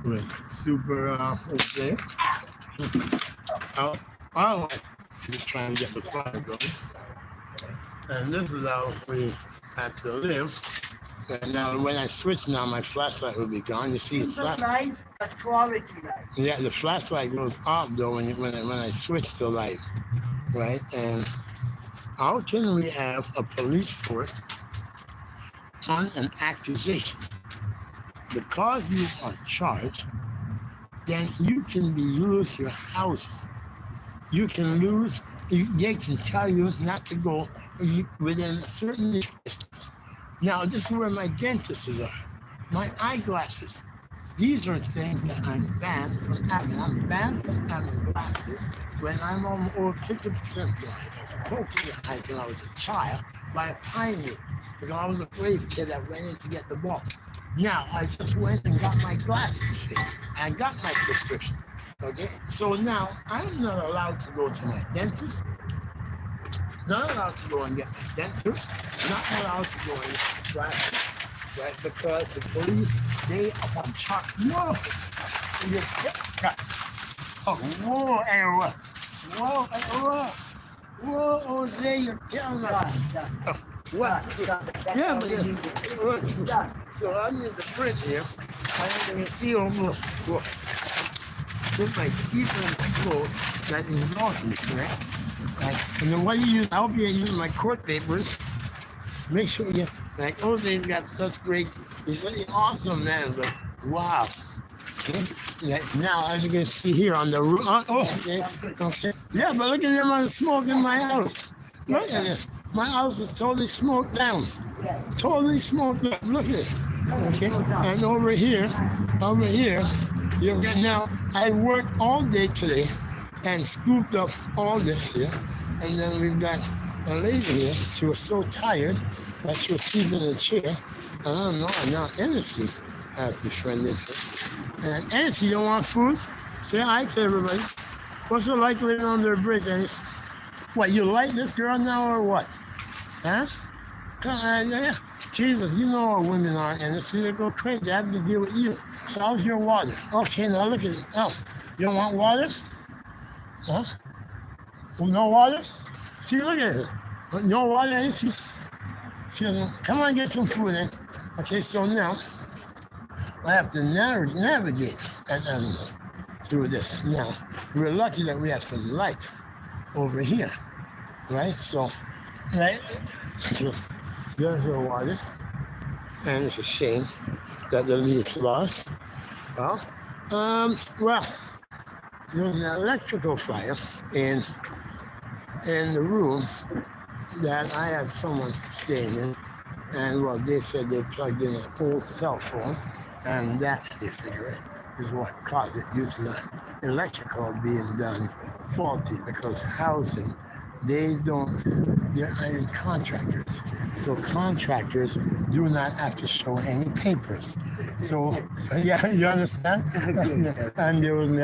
with super okay. I just trying to get the fire going. And this is how we have to live. And now when I switch now, my flashlight will be gone. You see the life, but quality life. Yeah, the flashlight goes off though when I switch to light, right? And how can we have a police force on an accusation? Because you are charged, then you can lose your housing. You can lose, they can tell you not to go within a certain distance. Now, this is where my dentists are. My eyeglasses. These are things that I'm banned from having. I'm banned from having glasses when I'm on over 50% blind. I was broken when I was a child by a pioneer because I was a brave kid that went in to get the ball. Now, I just went and got my glasses fixed. I got my prescription. Okay? So now, I'm not allowed to go to my dentist. Not allowed to go and get my dentist. Not allowed to go and get my glasses. Right? Because the police, they are on charge. Whoa! Oh, whoa, Aaron. Whoa, Aaron. Whoa, Jose, you're killing us. What? Yeah, but so I'm in the bridge here. I can see over. With my teeth in the floor that involves me, correct? Right? And then what you use, I'll be using my court papers. Make sure you, like, Jose's got such great, he's an awesome man, but wow. Okay? Yeah, now, as you can see here on the roof, okay. Yeah, but look at the amount of smoke in my house. Look at this. My house was totally smoked down. Totally smoked down. Look at it. Okay, and over here, you're getting now. I worked all day today and scooped up all this here, and then we've got a lady here. She was so tired that she was sleeping in a chair. I don't know. And now Hennessy has befriended her. And Hennessy, you don't want food? Say hi to everybody. What's it like living under a bridge, Hennessy? What, you like this girl now or what? Huh? Come on, yeah. Jesus, you know how women are, and see they go crazy. I have to deal with you. So how's your water? Okay, now look at it. Oh, you don't want water? Huh? No water? See, look at it. No water, and see. Come on, get some food then. Okay, so now I have to navigate through this. Now, we're lucky that we have some light over here, right? So, right? There's our water, and it's a shame that the leaks lost. Well, there's an electrical fire in the room that I had someone staying in, and well, they said they plugged in an old cell phone, and that, they figure, is what caused it due to the electrical being done faulty because housing, they're iron contractors. So contractors do not have to show any papers. So, yeah, you understand? And there was an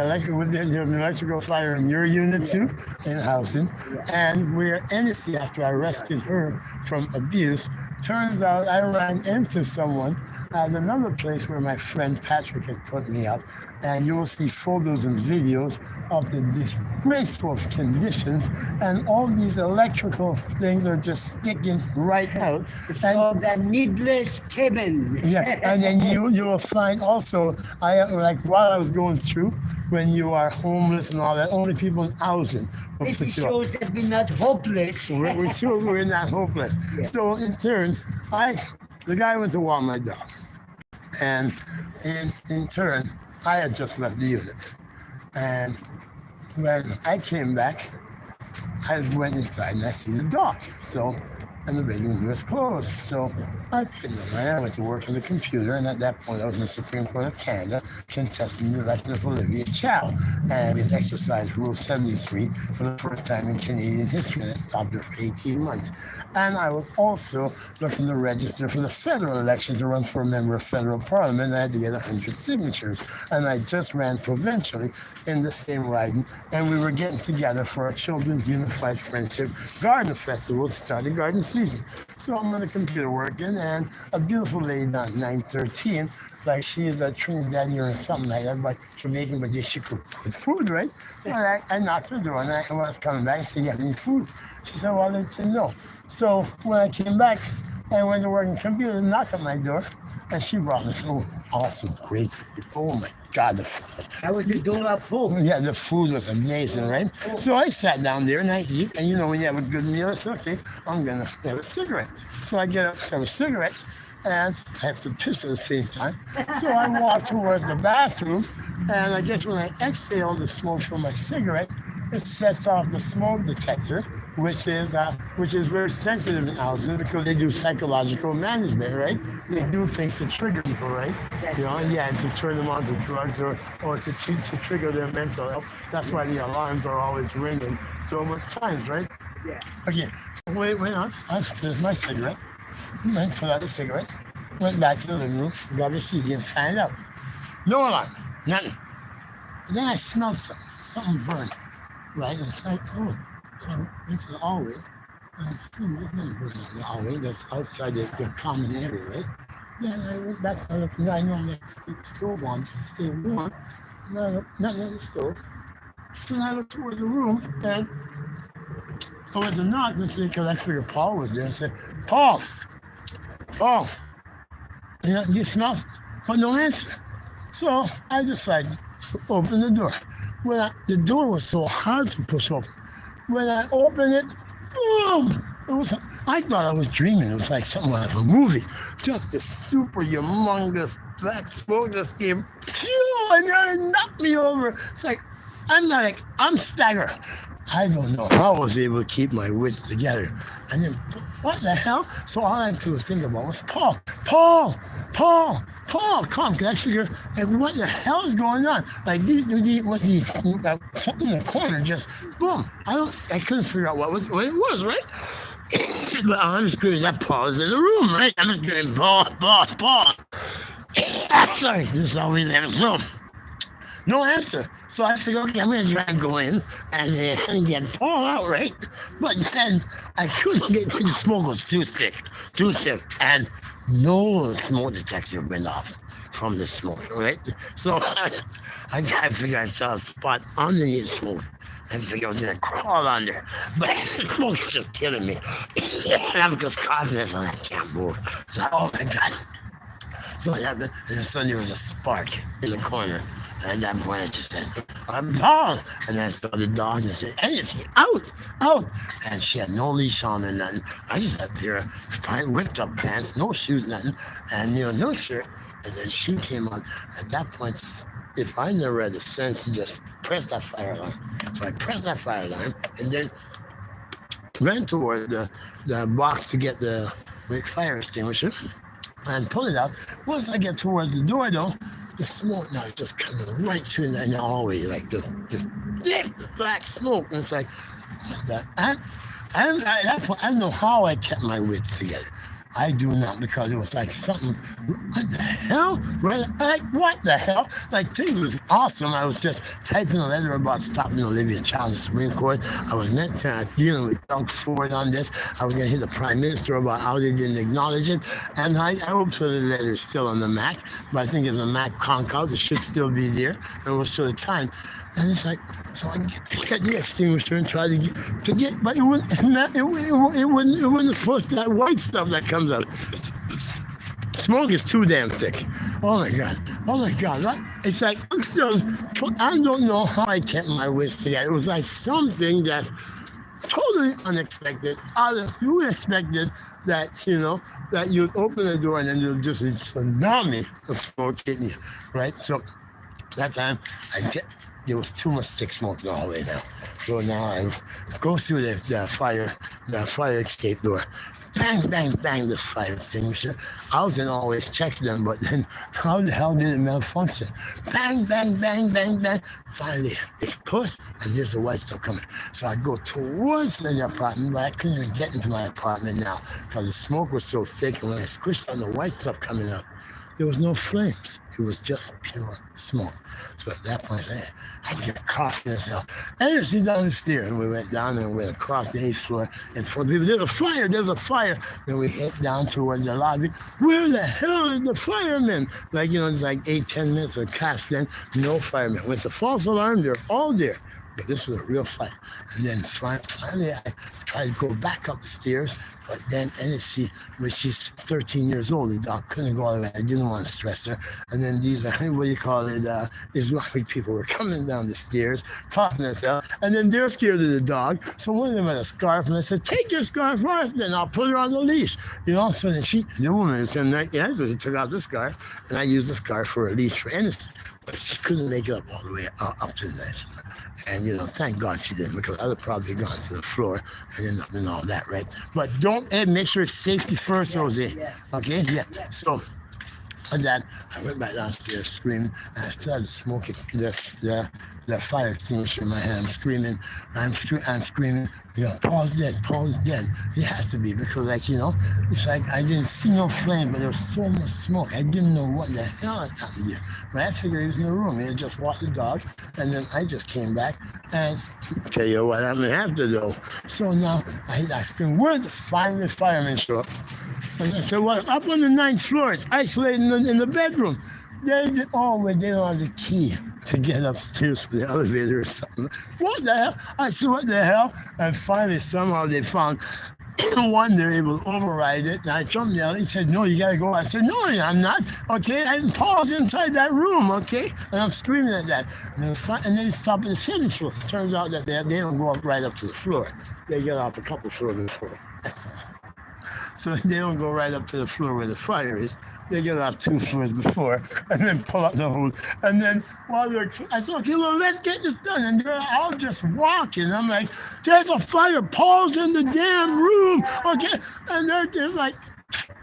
electrical fire in your unit too, in housing. And we're Hennessy, after I rescued her from abuse, turns out I ran into someone at another place where my friend Patrick had put me up. And you will see photos and videos of the disgraceful conditions, and all these electrical things are just sticking right out. It's called the needless cabin. Yeah, and then you will find also, while I was going through, when you are homeless and all that, only people in housing will It put you up. shows that we're not hopeless. We're sure we're not hopeless. Yeah. So in turn, the guy went to walk my dog, and in turn, I had just left the unit. And when I came back, I went inside and I see the dog. So, and the bedroom was closed. So I paid the money. I went to work on the computer, and at that point I was in the Supreme Court of Canada contesting the election of Olivia Chow. And it exercised Rule 73 for the first time in Canadian history, and it stopped her for 18 months. And I was also looking to register for the federal election to run for a member of federal parliament. I had to get 100 signatures. And I just ran provincially in the same riding. And we were getting together for our Children's Unified Friendship Garden Festival to start the garden season. So I'm on the computer working, and a beautiful lady on 913, like she is a Trinidadian or something like that, but Jamaican, but yes, she could put food, right? So I knocked her door, and I was coming back, I said, you have any food? She said, well, I'll let you know. So when I came back, I went to work in computer, knocked on my door, and she brought me some awesome, great food. Oh my God, the food. How was you doing up pool? Yeah, the food was amazing, right? So I sat down there and I eat, and you know, when you have a good meal, it's okay, I'm gonna have a cigarette. So I get up, have a cigarette, and I have to piss at the same time. So I walk towards the bathroom, and I guess when I exhale the smoke from my cigarette, it sets off the smoke detector, which is very sensitive in houses because they do psychological management, right? They do things to trigger people, right? You know, yeah, to turn them on to drugs or to trigger their mental health. That's why the alarms are always ringing so much times, right? Yeah. Okay, so went on. I finished my cigarette, went put out the cigarette, went back to the living room, got a CD and fanned out. No alarm, nothing. But then I smelled something burning, right? And it's like, oh. So I went to the hallway, and there's nothing burning in the hallway. That's outside the common area, right? Then I went back, I looked, and I know I'm keep the stove on to stay warm. And I looked, nothing on the stove. Then I looked toward the room, and I went to knock, because I figured Paul was there. I said, Paul, you smell? But no answer. So I decided to open the door. The door was so hard to push open. When I opened it, boom! I thought I was dreaming. It was like something out of a movie. Just this super humongous black smoke just came, and then it knocked me over. It's like, I'm staggered. I don't know how I was able to keep my wits together. And then, what the hell? So all I had to think about was Paul, come, can I figure, like, what the hell is going on? Like, something in the corner just, boom. I couldn't figure out what it was, right? But I'm screaming that Paul is in the room, right? I'm screaming, Paul. Sorry, this is all we have, so. No answer. So I figured, okay, I'm going to try and go in and get Paul out, right? But then I couldn't get, the smoke was too thick. And no smoke detector went off from the smoke, right? So I figured I saw a spot underneath the smoke. I figured I was going to crawl under. But the smoke was just killing me. And I'm just coughing and I can't move. So, oh my God. So what happened, and suddenly there was a spark in the corner. And at that point I just said, I'm Paul. And I saw the dog and I said, Edith, out. And she had no leash on or nothing. I just had a pair of whipped up pants, no shoes, nothing, and no shirt. And then she came on. At that point, if I never had the sense to just press that fire alarm. So I pressed that fire alarm and then ran toward the box to get the fire extinguisher and pull it out. Once I get towards the door though, the smoke now is just coming right through in the hallway, like this thick black smoke. And it's like, that. And at that point, I don't know how I kept my wits together. I do not, because it was like something, what the hell? Like, what the hell? Like, things was awesome. I was just typing a letter about stopping Olivia Child in the Supreme Court. I was dealing with Doug Ford on this. I was going to hit the Prime Minister about how they didn't acknowledge it. And I hope so the letter is still on the Mac, but I think if the Mac conk out, it should still be there. And it was sort of time. And it's like, so I get the extinguisher and try to get, but it wasn't supposed to, that white stuff that comes out. Smoke is too damn thick. Oh my God. It's like, I don't know how I kept my wits together. It was like something that's totally unexpected. You would expected that, that you'd open the door and then you'd just a tsunami of smoke hitting you, right? So that time, there was too much thick smoke in the hallway now. So now I go through the fire escape door. Bang, the fire extinguisher. I wasn't always check them, but then how the hell did it malfunction? Bang. Finally, it's pushed, and there's the white stuff coming. So I go towards the apartment, but I couldn't even get into my apartment now because the smoke was so thick, and when I squished on the white stuff coming up, there was no flames. It was just pure smoke. So at that point, I get coffee and stuff. And you see down the stairs, and we went down and we went across the 8th floor. And for people, there's a fire. Then we head down towards the lobby. Where the hell is the firemen? Like, it's like 8-10 minutes of cash. Then no firemen. With the false alarm, they're all there. But this was a real fight. And then finally, I tried to go back up the stairs, but then NSC, when she's 13 years old, the dog couldn't go all the way. I didn't want to stress her. And then these, Islamic people were coming down the stairs, talking us out, and then they're scared of the dog. So one of them had a scarf, and I said, take your scarf off, then I'll put her on the leash. So then the woman said, so she took out the scarf, and I used the scarf for a leash for NSC. But she couldn't make it up all the way up to the next floor. And, thank God she didn't, because I'd have probably gone to the floor and ended up in all that, right? But make sure it's safety first, Jose. Okay? Yeah. So, and then I went back downstairs screaming, and I started smoking the fire extinguisher in my hand. I'm screaming, Paul's dead. He has to be, because, it's like I didn't see no flame, but there was so much smoke. I didn't know what the hell had happened here. But I figured he was in the room. He had just walked the dog, and then I just came back and tell you what happened after, though. So now I screamed, where the firemen show up? And I said, well, it's up on the 9th floor. It's isolated in the bedroom. They don't have the key to get upstairs for the elevator or something. What the hell? I said, what the hell? And finally, somehow they found one, they're able to override it. And I jumped down. He said, no, you got to go. I said, no, I'm not. Okay, and Paul's inside that room, okay? And I'm screaming at that. And then he stopped at the 7th floor. Turns out that they don't go up right up to the floor. They get off a couple floors before. So they don't go right up to the floor where the fire is. They get off 2 floors before and then pull out the hose. And then I said, okay, well, let's get this done. And they're all just walking. I'm like, there's a fire. Paul's in the damn room. Okay. And there's like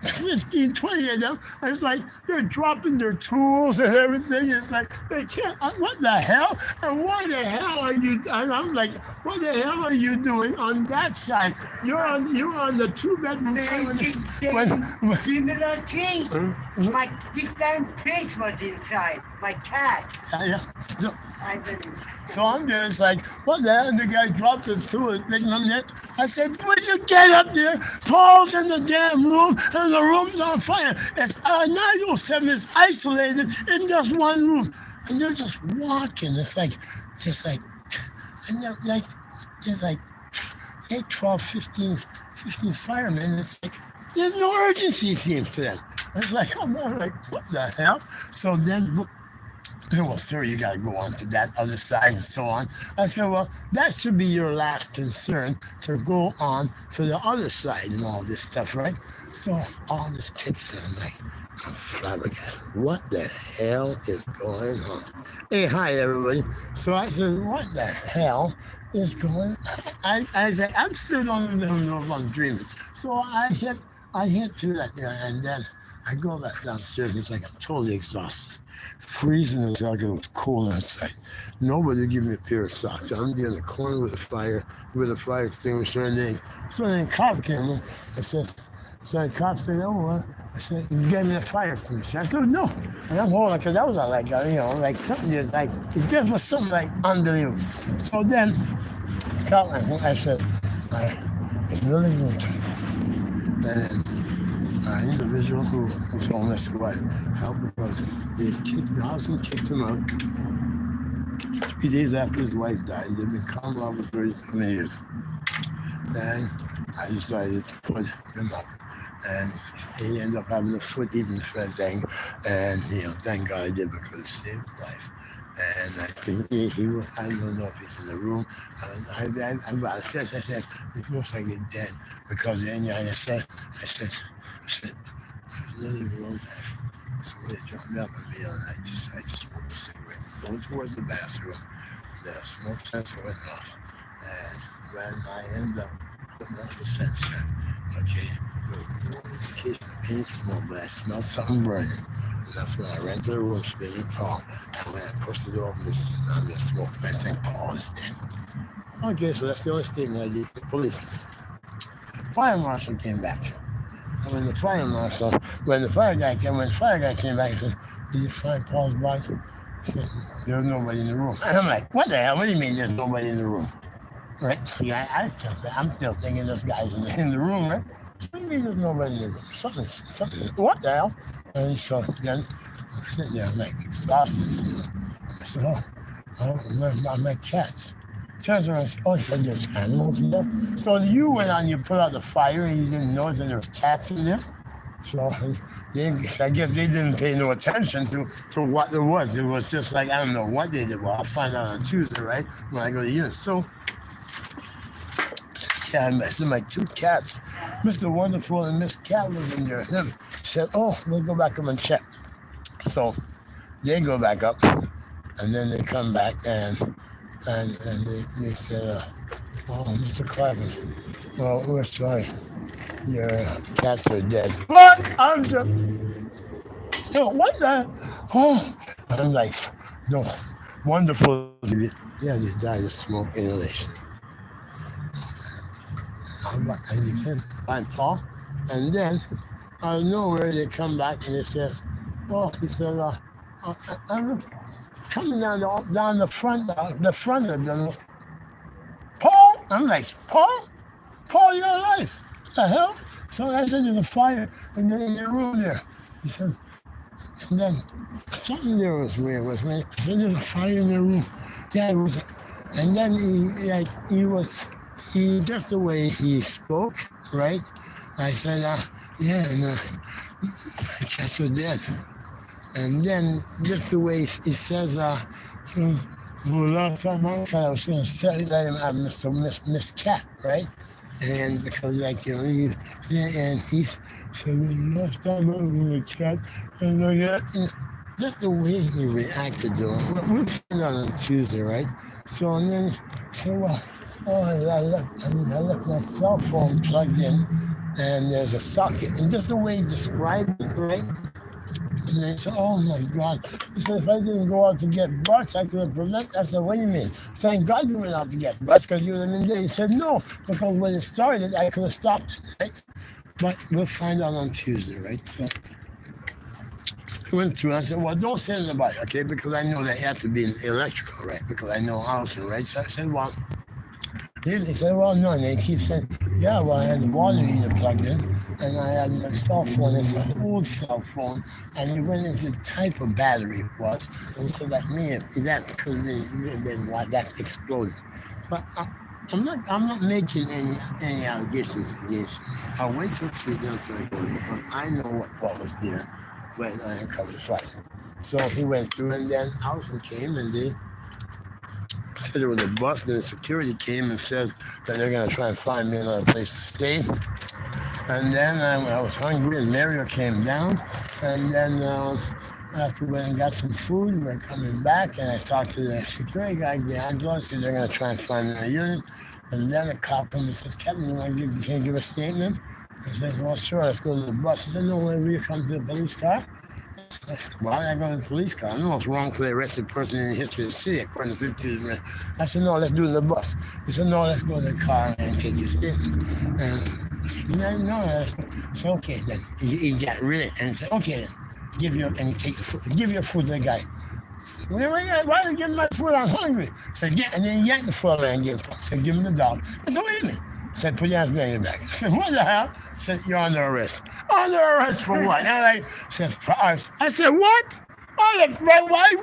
15, 20 of them. And it's like they're dropping their tools and everything. It's like they can't. What the hell? And why the hell are you? And I'm like, what the hell are you doing on that side? You're on the 2-bedroom. Similar thing. My distant place was inside. My cat. Yeah. I didn't. So I'm just like, what the hell? And the guy dropped his tools. I said, would you get up there? Paul's in the damn room, and the room's on fire. It's 907 is isolated in just one room. And they're just walking. It's like, and they're like, there's like 8, 12, 15 firemen. It's like, there's no urgency, it seems to them. It's like, I'm like, what the hell? So then, well, sir, you got to go on to that other side and so on. I said, well, that should be your last concern, to go on to the other side and all this stuff, right? So all this takes them, I'm flabbergasted. What the hell is going on? Hey, hi, everybody. So I said, what the hell is going on? I said, I'm still don't know if I'm dreaming. So I hit through that, and then I go back downstairs. It's like I'm totally exhausted. Freezing as hell, it was cold outside. Nobody give me a pair of socks. I'm in the corner with a fire extinguisher, and then cop came in. The cop said, oh, well, I said, you gave me a fire extinguisher. I said, no. And I'm holding, because that was like something just like, it just was something like unbelievable. So then, I said, it's no living room table. And then, an individual who told us what helped because the husband kicked him out 3 days after his wife died. They've been common law for 30 years. Then I decided to put him up. And he ended up having a foot eating thing. And, thank God I did, because it saved his life. And I think he was, I don't know if he's in the room. I said, it looks like he's dead. Because then I said, I was in the room, and somebody jumped up at me, and I decided to smoke a cigarette. Going towards the bathroom, the smoke sensor went off, and when I ended up putting up the sensor, okay, there was no indication of any smoke, but I smelled something burning. And that's when I ran to the room, screaming Paul, and when I pushed the door open, I'm just smoking. I think Paul is dead. Okay, so that's the only statement I did to the police. Fire marshal came back. And when the fire guy came back, he said, did you find Paul's body? He said, there's nobody in the room. And I'm like, what the hell? What do you mean there's nobody in the room? Right? See, I'm still thinking this guy's in the room, right? What do you mean there's nobody in the room? Something, what the hell? And so then I'm sitting there, I'm like exhausted still. I said, my cats. Turns around and said, oh, he said, there's animals in there. So you went on, you put out the fire and you didn't notice that there was cats in there? So I guess they didn't pay no attention to what there was. It was just like, I don't know what they did. Well, I'll find out on Tuesday, right? When I go to unit. So, yeah, I messed with my two cats. Mr. Wonderful and Miss Cat was in there. Him said, oh, we'll go back up and check. So they go back up and then they come back and they said, oh, Mr. Clavin, well, we're sorry. Your cats are dead. What? I'm just, what the? Oh, I'm like, no, wonderful. Yeah, they died of smoke inhalation. And you can find Paul. And then, out of nowhere, they come back and they says, oh, he said, I'm coming down the front of the Paul? I'm like, Paul, you're alive. What the hell? So I said, there's a fire in the room there. He said, and then something there was weird with me. I said, there's a fire in the room. Yeah, it was. And then he just the way he spoke, right? I said, yeah, and the cats are dead. And then just the way he says, for a long time I was going to let him have Miss Cat, right? And because like, and he said, last time I was with a cat, and just the way he reacted to him. We found out on Tuesday, right? So and then he said, well, I left my cell phone plugged in, and there's a socket. And just the way he described it, right? And they said, oh my God. He said, if I didn't go out to get butts, I could have prevented. I said, what do you mean? Thank God you went out to get butts because you were in there. He said, no, because when it started, I could have stopped it, right? But we'll find out on Tuesday, right? So I went through, I said, well, don't say anything about it, okay? Because I know they have to be electrical, right? Because I know housing, right? So I said, well, he said, well, no. And they keep saying, yeah, well, I had the water heater plugged in, and I had my cell phone. It's an old cell phone, and he went into the type of battery it was. And he said that could have been why that exploded. But I'm not making any allegations against him. I'll wait till Tuesday until I go because I know what was there when I uncovered the fire. So he went through, and then housing came, and they said there was a bus, and the security came and said that they're going to try and find me another place to stay. And then I was hungry, and Mario came down, and then after we went and got some food, we were coming back, and I talked to the security guy, D'Angelo, said they're going to try and find me a unit. And then a cop comes and says, Kevin, can you give a statement? I said, well, sure, let's go to the bus. He said, no, will you come to the police car? Why did I go to the police car? I know it's wrong for the arrested person in the history of the city, according to 50. I said, no, let's do it in the bus. He said, no, let's go to the car and take your statement. And no, I said, okay, then. He got rid of it and said, okay, then. Give your food to the guy. Why did you give me my food? I'm hungry. I said, yeah, and then he yanked the food and gave it. I said, give him the dog. I said, what do you mean? I said, put your hands behind your back. I said, what the hell? I said, you're under arrest. Under arrest for what? And I said, for arson. I said, what? Why?